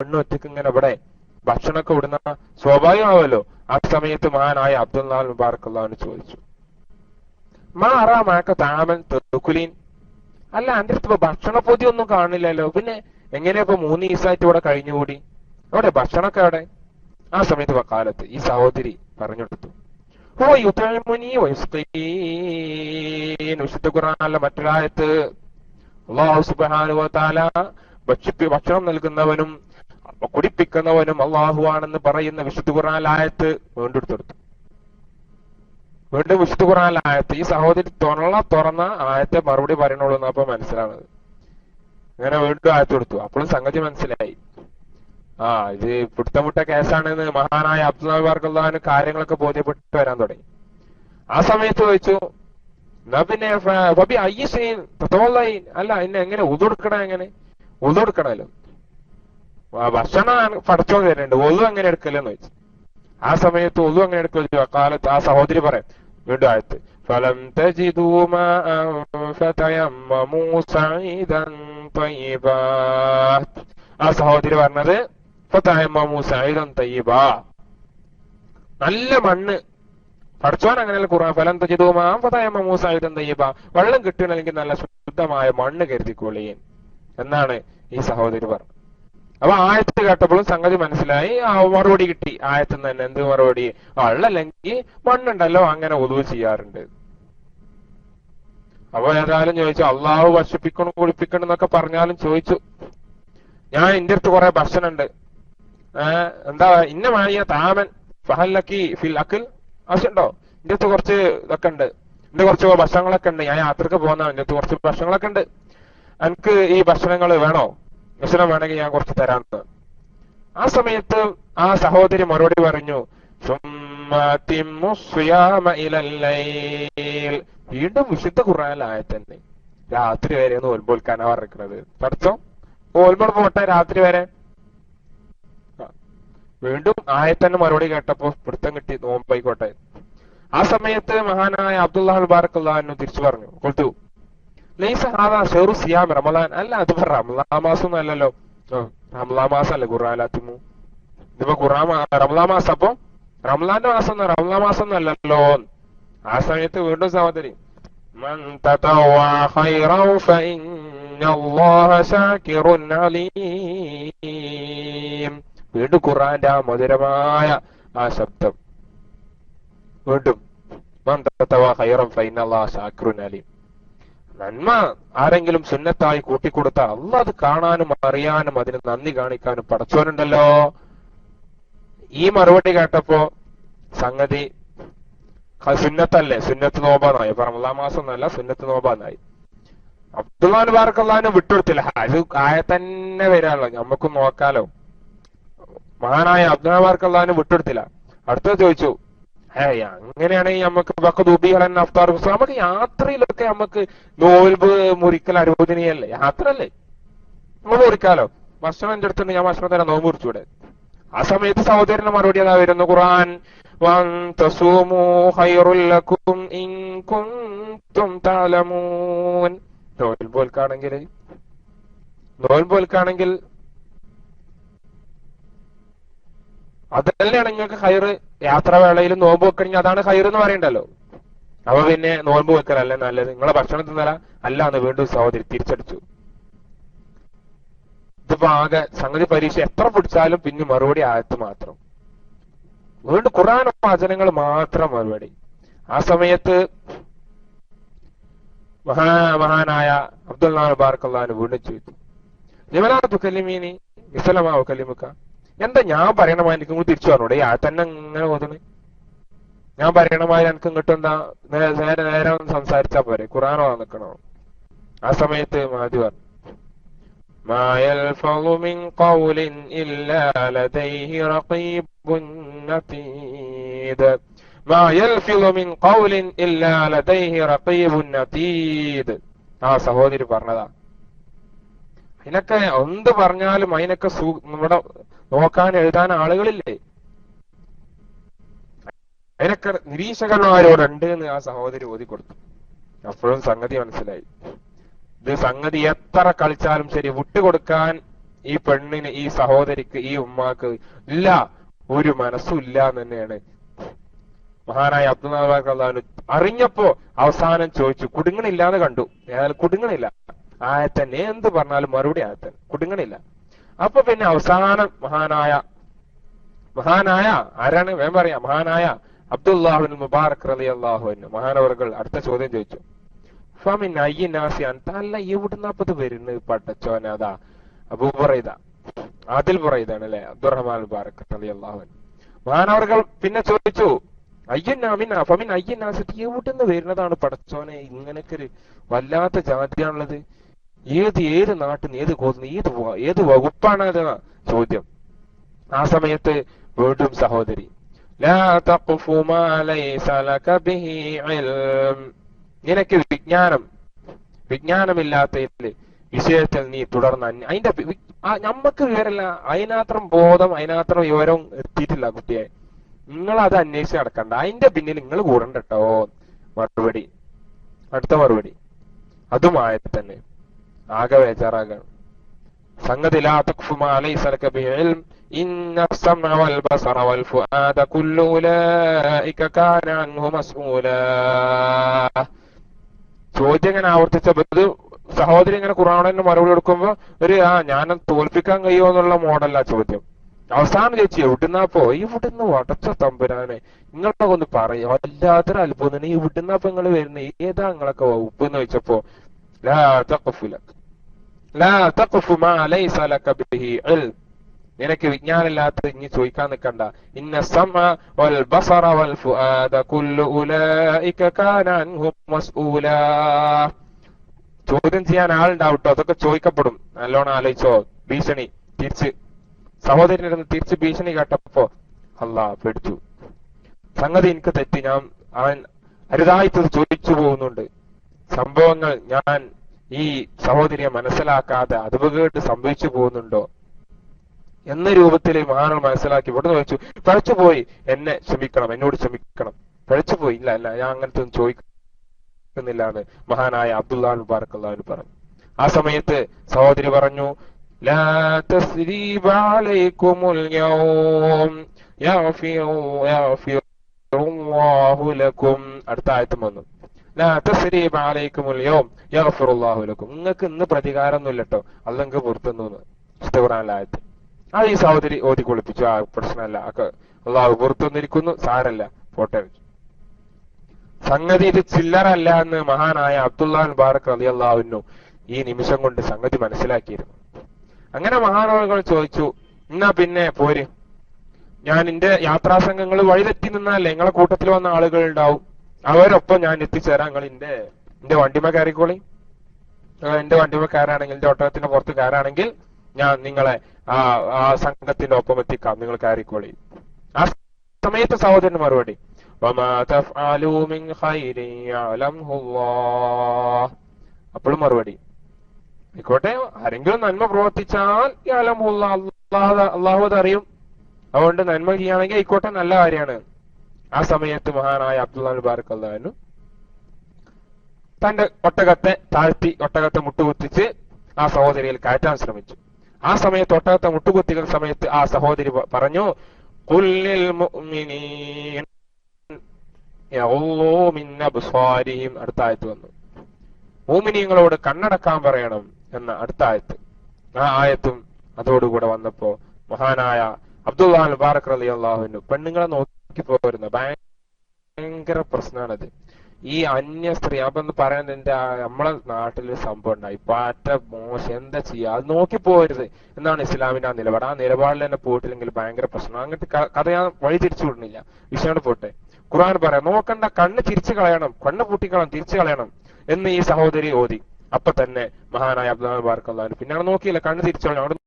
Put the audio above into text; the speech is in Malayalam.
പെണ്ണ് ഒറ്റയ്ക്ക് ഇങ്ങനെ ഇവിടെ ഭക്ഷണമൊക്കെ ഇടുന്ന സ്വാഭാവികമാവല്ലോ. ആ സമയത്ത് മഹാനായ അബ്ദുല്ലാഹ് മുബാറക് അള്ളാഹു ചോദിച്ചു, മാ അറാമാക്ക താമൻ തെക്കുലീൻ, അല്ല എന്റെ അടുത്ത് ഭക്ഷണ പൊതി ഒന്നും കാണില്ലല്ലോ, പിന്നെ എങ്ങനെയാ ഇപ്പൊ 3 ദിവസമായിട്ട് ഇവിടെ കഴിഞ്ഞുകൂടി, അവിടെ ഭക്ഷണമൊക്കെ അവിടെ? ആ സമയത്ത് വക്കാലത്ത് ഈ സഹോദരി പറഞ്ഞു കൊടുത്തു, ഓ യുതഅമുനി വയസ്ഖീൻ. വിശുദ്ധ ഖുർആനിലെ മറ്റൊരായത്ത് അല്ലാഹു സുബ്ഹാനഹു വ തആല ഭക്ഷണം നൽകുന്നവനും കുടിപ്പിക്കുന്നവനും അല്ലാഹു ആണെന്ന് പറയുന്ന വിശുദ്ധ ഖുർആനിലെ ആയത്ത് വീണ്ടും എടുത്തെടുത്തു. വീണ്ടും വിശുദ്ധ ഖുർആനിലെ ആയത്ത്. ഈ സഹോദരി തുറന്ന ആയത്തെ മറുപടി പറയണുള്ളൂ എന്നപ്പോ മനസ്സിലാവുന്നത്. അങ്ങനെ വീണ്ടും ആയത്ത് കൊടുത്തു. അപ്പോഴും സംഗതി മനസ്സിലായി, ഇത് പിടുത്തമുട്ട കേസാണെന്ന് മഹാനായ അബ്ദുല്ലാഹ് മുബാറക് അള്ളാഹുവിന് കാര്യങ്ങളൊക്കെ ബോധ്യപ്പെട്ട് വരാൻ തുടങ്ങി. ആ സമയത്ത് ചോദിച്ചു, എന്നാ പിന്നെ അല്ല ഇന്നെ എങ്ങനെ ഉതുടുക്കണം, എങ്ങനെ ഉതുടുക്കണല്ലോ, ഭക്ഷണം പടച്ചോ തരുന്നുണ്ട്, ഒതു എങ്ങനെ എടുക്കലെന്ന് ചോദിച്ചു. ആ സമയത്ത് ഒതു എങ്ങനെ എടുക്കല്ലോ കാലത്ത് ആ സഹോദരി പറയാം വീണ്ടും ആയത്ത്, ഫലം തജിദൂ മാഅൻ ഫതയമ്മമൂ സഈദൻ തയ്യിബാ. ആ സഹോദരി പറഞ്ഞത് ഫതയമ്മമൂ സഈദൻ തയ്യിബാ, നല്ല മണ്ണ് പഠിച്ചോൻ അങ്ങനെയുള്ള ഖുർആൻ, ഫലം തജിദൂ മാഅൻ ഫതയമ്മമൂ സഈദൻ തയ്യിബാ, വെള്ളം കിട്ടണമെങ്കിൽ നല്ല ശുദ്ധമായ മണ്ണ് കരുതിക്കൊള്ളിയൻ എന്നാണ് ഈ സഹോദരി പറഞ്ഞത്. അപ്പൊ ആയത്ത് കേട്ടപ്പോഴും സംഗതി മനസ്സിലായി, മറുപടി കിട്ടി ആയത്തിൽ തന്നെ. എന്ത് മറുപടി? വെള്ളല്ലെങ്കിൽ മണ്ണുണ്ടല്ലോ, അങ്ങനെ ഒതുവ് ചെയ്യാറുണ്ട്. അപ്പൊ ഏതായാലും ചോദിച്ചു, അള്ളാഹു വർഷിപ്പിക്കണം കുളിപ്പിക്കണം എന്നൊക്കെ പറഞ്ഞാലും ചോദിച്ചു, ഞാൻ എന്റെ അടുത്ത് കുറെ ഭക്ഷണം ഉണ്ട്, എന്താ ഇന്ന മായ താമൻ ഫഹല്ലക്കി ഫിൽ അക്കിൽ, ആവശ്യമുണ്ടോ? എന്റെ അടുത്ത് കുറച്ച് ഇതൊക്കെ ഉണ്ട്, എന്റെ കുറച്ച് ഭക്ഷണങ്ങളൊക്കെ ഉണ്ട്, ഞാൻ യാത്രക്ക് പോകുന്ന എന്റെ അടുത്ത് കുറച്ച് ഭക്ഷണങ്ങളൊക്കെ ഉണ്ട്, എനിക്ക് ഈ ഭക്ഷണങ്ങൾ വേണോ? ഭക്ഷണം വേണമെങ്കിൽ ഞാൻ കുറച്ച് തരാമെന്ന്. ആ സമയത്ത് ആ സഹോദരി മറുപടി പറഞ്ഞു, വീണ്ടും വിശുദ്ധ ഖുർആനിലായത് തന്നെ, രാത്രി വരെ ഒന്ന് ഓൽബോൽക്കാനാ പറഞ്ഞിരിക്കുന്നത്. പഠിച്ചോ, ഓൽബോൾ പോട്ടെ രാത്രി വരെ. വീണ്ടും ആയത്തന്നെ മറുപടി കേട്ടപ്പോ പിടുത്തം കിട്ടി, നോമ്പായിക്കോട്ടെ. ആ സമയത്ത് മഹാനായ അബ്ദുല്ലാഹ് മുബാറക് അള്ളാഹു തിരിച്ചു പറഞ്ഞു കൊടുത്തു, ലൈസ ഹാദാ ശഹ്റു സിയാം റമളാൻ, അല്ല അതിപ്പോ റമളാൻ മാസം ഒന്നും അല്ലല്ലോ, റമളാൻ മാസം അല്ലേ ഖുർആനിലാത്തിമു, ഇതിപ്പോ റമളാൻ മാസം, അപ്പൊ റമളാന്റെ മാസം റമളാൻ മാസം ഒന്നും അല്ലല്ലോ. ആ സമയത്ത് വീണ്ടും സഹോദരി, മൻ തതവ്വഅ ഖൈറൻ ഫഇന്നല്ലാഹ ശാകിറുൻ അലീം. വീണ്ടും ഖുർആന്റെ ആ മധുരമായ ആ ശബ്ദം വീണ്ടും, മൻ തതവ്വഅ ഖൈറൻ ഫഇന്നല്ലാഹ ശാകിറുൻ അലീം. നന്മ ആരെങ്കിലും സുന്നത്തായി കൂട്ടിക്കൊടുത്ത അള്ളാഹ് അത് കാണാനും അറിയാനും അതിന് നന്ദി കാണിക്കാനും പടച്ചോനുണ്ടല്ലോ. ഈ മറുപടി കേട്ടപ്പോ സംഗതി സുന്നത്തല്ലേ, സുന്നത്ത് നോമ്പാന്നായി. അപ്പൊ റമളാൻ മാസം ഒന്നല്ല, സുന്നത്ത് നോമ്പാന്നായി. അബ്ദുല്ലാഹ് മുബാറക് അള്ളാഹുവിനെ വിട്ടുകൊടുത്തില്ല, അത് ആയത്തന്നെ വരാണല്ലോ, നമുക്കും നോക്കാലോ. മഹാനായ അബ്ദുല്ലാഹ് മുബാറക് അള്ളാഹുവിനെ വിട്ടുകൊടുത്തില്ല. അടുത്തത് ചോദിച്ചു, അങ്ങനെയാണെങ്കിൽ നമുക്ക് നമുക്ക് യാത്രയിലൊക്കെ നമുക്ക് നോൽബ് മുറിക്കൽ അനുവദനീയല്ലേ? യാത്ര അല്ലേ, നമ്മൾ മുറിക്കാലോ. ഭക്ഷണം എന്റെ അടുത്തുണ്ട്, ഞാൻ ഭക്ഷണം തരാം, നോമ്പ് മുറിച്ചൂടെ? ആ സമയത്ത് സഹോദരന്റെ മറുപടി അതാ വരുന്നു, ഖുർആൻ നോൽബോൽക്കാണെങ്കിൽ അതല്ലാണ് നിങ്ങൾക്ക് ഹൈറ്. യാത്രാവേളയിൽ നോമ്പ് വെക്കണമെങ്കിൽ അതാണ് ഹൈറ് എന്ന് പറയണ്ടല്ലോ. അപ്പൊ പിന്നെ നോമ്പ് വെക്കലല്ലേ നല്ലത്, നിങ്ങളെ ഭക്ഷണം തിന്നല അല്ല എന്ന് വീണ്ടും സഹോദരി തിരിച്ചടിച്ചു. ഇതിപ്പോ ആകെ സംഗതി പരീക്ഷ എത്ര പിടിച്ചാലും പിന്നെ മറുപടി ആയത്ത് മാത്രം, വീണ്ടും ഖുർആൻ വചനങ്ങൾ മാത്രം മറുപടി. ആ സമയത്ത് മഹാനായ അബ്ദുല്ലാഹ് മുബാറക് അള്ളാഹു വീണ്ടും ചോദിച്ചു, ജമലാത്തു കലിമീനി വിസലമാവു കലിമുക്ക, എന്താ ഞാൻ പറയണമായി എനിക്ക് ഇങ്ങോട്ട് തിരിച്ചു പറഞ്ഞൂടെ? ഈ തന്നെ ഇങ്ങനെ ഓതുന്നു, ഞാൻ പറയണമായി എനിക്ക് ഇങ്ങോട്ട് എന്താ നേരെ നേരെ സംസാരിച്ചാ പോരെ, ഖുർആനോ നിൽക്കണോ? ആ സമയത്ത് മാതി പറഞ്ഞു, മാ യൽഫളു മിൻ ഖൗലിൻ ഇല്ലാ ലദൈഹി റഖീബുൻ അതീദ്. മാ യൽഫളു മിൻ ഖൗലിൻ ഇല്ലാ ലദൈഹി റഖീബുൻ അതീദ്. ആ സഹോദരി പറഞ്ഞതാ. അതിനൊക്കെ എന്ത് പറഞ്ഞാലും അതിനൊക്കെ നമ്മുടെ നോക്കാൻ എഴുതാൻ ആളുകളില്ലേ, അതിനൊക്കെ നിരീക്ഷകന്മാരോടുണ്ട് എന്ന് ആ സഹോദരി ഓതി കൊടുത്തു. അപ്പോഴും സംഗതി മനസ്സിലായി, ഇത് സംഗതി എത്ര കളിച്ചാലും ശരി വിട്ടുകൊടുക്കാൻ ഈ പെണ്ണിന്, ഈ സഹോദരിക്ക്, ഈ ഉമ്മാക്ക് ഇല്ല, ഒരു മനസ്സും ഇല്ല എന്ന് തന്നെയാണ് മഹാനായ അബ്ദുൽ അറിഞ്ഞപ്പോ അവസാനം ചോദിച്ചു. കുടുങ്ങണില്ലാന്ന് കണ്ടു, ഏതായാലും കുടുങ്ങണില്ല, ആയത്തന്നെ എന്ത് പറഞ്ഞാലും മറുപടി ആയത്തൻ, കുടുങ്ങണില്ല. അപ്പൊ പിന്നെ അവസാനം മഹാനായ ആരാണ് വേം പറയാം, മഹാനായ അബ്ദുല്ലാഹിബ്നുൽ മുബാറക് റളിയല്ലാഹു അൻഹു മഹാനവർകൾ അടുത്ത ചോദ്യം ചോദിച്ചു. ഫമിൻ അയ്യിനാസി അൻത, അല്ല എവിടുന്നപ്പത് വരുന്നത് പടച്ചോന? അതാ അബൂബുറൈദ, ആദിൽ ബുറൈദാണ് അല്ലെ, അബ്ദുറഹ്മാൻ മുബാറക് റളിയല്ലാഹു അൻഹു മഹാനവർകൾ പിന്നെ ചോദിച്ചു, ഫമിൻ അയ്യിനാസി, എവിടുന്ന് വരുന്നതാണ് പടച്ചോനെ? ഇങ്ങനൊക്കെ ഒരു വല്ലാത്ത ജാതിയാണുള്ളത്. ഏത് നാട്ടിൽ നിന്ന്, ഏത് കോതുന്നു, ഏത് വകുപ്പാണ് അതെന്നാ ചോദ്യം. ആ സമയത്ത് വീണ്ടും സഹോദരി, ലാ തഖ്ഫു മാ ലൈസ ലക ബിഹി ഇൽം, നിനക്ക് വിജ്ഞാനമില്ലാത്ത വിഷയത്തിൽ നീ തുടർന്ന് അതിന്റെ നമ്മക്ക് വിവരമില്ല, അതിനാത്രം ബോധം, അതിനാത്രം വിവരം എത്തിയിട്ടില്ല കുട്ടിയെ, നിങ്ങൾ അത് അന്വേഷിച്ച് നടക്കണ്ട, അതിന്റെ പിന്നിൽ നിങ്ങൾ കൂടണ്ട കേട്ടോ. മറുപടി, അടുത്ത മറുപടി അതുമായിട്ട് തന്നെ ആകെ ബേജാറാകാണ്. സംഗതി ലാ തഖ്ഫു മാ ലൈസ ലക ബിഹി ഇൽം ഇന്ന അസ്സമഅ വൽ ബസറ വൽ ഫുആദ കുല്ലു ഉലൈക കാന അൻഹു മസ്ഊലാ. ചോദ്യം ഇങ്ങനെ ആവർത്തിച്ചപ്പോ ഇത് സഹോദരി ഇങ്ങനെ ഖുർആനിന് മറുപടി കൊടുക്കുമ്പോ ഒരു ഞാൻ തോൽപ്പിക്കാൻ കഴിയുമോ എന്നുള്ള മോഡല്ല ചോദ്യം. അവസാനം ചോദിച്ചു, എവിടുന്നാപ്പോ? ഇവിടുന്ന് വടച്ച തമ്പുരാനെ, നിങ്ങളൊക്കെ ഒന്ന് പറയാം, വല്ലാത്തൊരു അത്ഭുതം, ഇവിടുന്നപ്പോ നിങ്ങൾ വരുന്ന, ഏതാ നിങ്ങളൊക്കെ വകുപ്പ് എന്ന് ചോദിച്ചപ്പോ, നിനക്ക് വിജ്ഞാനമില്ലാത്ത ഇനി ചോദിക്കാൻ നിൽക്കണ്ട. ഇന്ന സമഅ വൽ ബസറ വൽ ഫുആദ കുല്ലു ഉലൈക കാന അൻഹു മസ്ഊലാ. ചോദ്യം ചെയ്യാൻ ആളുണ്ടാവട്ടോ, അതൊക്കെ ചോദിക്കപ്പെടും, നല്ലോണം ആലോചിച്ചോ. ഭീഷണി തിരിച്ച് സഹോദരനിൽ നിന്ന് തിരിച്ച് ഭീഷണി കേട്ടപ്പോ അല്ലാഹ് പേടിച്ചു. സംഗതി എനിക്ക് തെറ്റി, ഞാൻ അവൻ അരുതായിട്ടത് ചോദിച്ചു പോകുന്നുണ്ട്, സംഭവങ്ങൾ ഞാൻ ഈ സഹോദരിയെ മനസ്സിലാക്കാതെ അതുപകേട്ട് സംഭവിച്ചു പോകുന്നുണ്ടോ എന്ന രൂപത്തിൽ മഹാനോട് മനസ്സിലാക്കി ഇവിടുന്ന് വെച്ചു. പഴച്ചുപോയി, എന്നെ ക്ഷമിക്കണം, എന്നോട് ക്ഷമിക്കണം, പഴച്ചുപോയി, ഇല്ല അല്ല ഞാൻ അങ്ങനത്തെ ഒന്നും ചോദിക്കുന്നില്ല എന്ന് മഹാനായ അബ്ദുല്ലാഹ് മുബാറക് അള്ളാഹു പറഞ്ഞു. ആ സമയത്ത് സഹോദരി പറഞ്ഞു, ലാ തസ്രീബ അലൈക്കുമുൽ യൗം യഗ്ഫിറുല്ലാഹു ലക്കും. അടുത്ത ആയത്തും വന്നു, ലാ തസ്രീബ അലൈക്കുമുൽ യൗം യഗ്ഫിറുല്ലാഹു ലക്കും. നിങ്ങൾക്ക് ഇന്ന് പ്രതികാരമൊന്നുമില്ല കേട്ടോ, അല്ലാഹ് പുറത്തുനിന്ന് വിശുദ്ധ ആയത്ത്. അത് ഈ സഹോദരി ഓതി കുളിപ്പിച്ചു. ആ പ്രശ്നമല്ല, അള്ളാഹു പുറത്തുനിന്നിരിക്കുന്നു, സാരല്ല, പോട്ടെ. സംഗതി ഇത് ചില്ലറല്ല എന്ന് മഹാനായ അബ്ദുല്ലാഹ് മുബാറക് റളിയല്ലാഹു അൻഹു ഈ നിമിഷം കൊണ്ട് സംഗതി മനസ്സിലാക്കിയിരുന്നു. അങ്ങനെ മഹാനവറുകൾ ചോദിച്ചു, എന്നാ പിന്നെ പോര്, ഞാൻ എന്റെ യാത്രാസംഘങ്ങൾ വഴിതെറ്റി നിന്നാലേ നിങ്ങളെ കൂട്ടത്തിൽ വന്ന ആളുകൾ ഉണ്ടാവും, അവരൊപ്പം ഞാൻ എത്തിച്ചേരാം, നിങ്ങൾ എന്റെ വണ്ടിമ കയറിക്കോളി, എന്റെ വണ്ടിമ കയറാണെങ്കിൽ, എന്റെ ഒട്ടകത്തിന്റെ പുറത്ത് കയറാണെങ്കിൽ ഞാൻ നിങ്ങളെ ആ സംഘത്തിന്റെ ഒപ്പം എത്തിക്കാം, നിങ്ങൾ കയറിക്കോളി. ആ സമയത്ത് സഹോദരന് മറുപടി, അപ്പോഴും മറുപടി, ആയിക്കോട്ടെ, ആരെങ്കിലും നന്മ പ്രവർത്തിച്ചാൽ അള്ളാഹു അത് അറിയും, അതുകൊണ്ട് നന്മ ചെയ്യുകയാണെങ്കിൽ ആയിക്കോട്ടെ, നല്ല കാര്യമാണ്. ആ സമയത്ത് മഹാനായ അബ്ദുല്ലാഹ് മുബാറക് അള്ളാഹു തന്റെ ഒട്ടകത്തെ താഴ്ത്തി, ഒട്ടകത്തെ മുട്ടുകുത്തിച്ച് ആ സഹോദരിയിൽ കയറ്റാൻ ശ്രമിച്ചു. ആ സമയത്ത് ഒട്ടകത്തെ മുട്ടുകുത്തിക്കുന്ന സമയത്ത് ആ സഹോദരി പറഞ്ഞു, ഖുല്ലിൽ മുഅ്മിനീൻ യഗ്ളൂ മിൻ അബ്സാരിഹിം. അടുത്ത ആയത്ത് വന്നു, മുഅ്മിനീങ്ങളോട് കണ്ണടക്കാൻ പറയണം എന്ന അടുത്ത ആയത്ത്. ആ ആയത്തും അതോടുകൂടെ വന്നപ്പോ മഹാനായ അബ്ദുല്ലാഹ് മുബാറക് റളിയല്ലാഹു അൻഹു പെണ്ണുങ്ങളെ നോക്കി പോരുന്ന ഭയങ്കര പ്രശ്നമാണത്. ഈ അന്യ സ്ത്രീ അപ്പൊ പറയാൻ എന്റെ നമ്മളെ നാട്ടില് സംഭവം ഉണ്ടായി, പാറ്റ മോശം, എന്താ ചെയ്യാ, അത് നോക്കി പോകരുത് എന്നാണ് ഇസ്ലാമിന്റെ ആ നിലപാട്. ആ നിലപാടിൽ തന്നെ പോയിട്ടില്ലെങ്കിൽ ഭയങ്കര പ്രശ്നം. അങ്ങനത്തെ കഥ ഞാൻ വഴി തിരിച്ചു വിടുന്നില്ല, വിഷയം പോട്ടെ. ഖുർആൻ പറയാം, നോക്കണ്ട, കണ്ണ് തിരിച്ചു കളയണം, കണ്ണ് പൂട്ടിക്കളണം, തിരിച്ചു കളയണം എന്ന് ഈ സഹോദരി ഓതി. അപ്പൊ തന്നെ മഹാനായ അബ്ദുല്ലാഹ് മുബാറക് അള്ളാഹു പിന്നാണ് നോക്കിയില്ല, കണ്ണ് തിരിച്ചു കളയണം.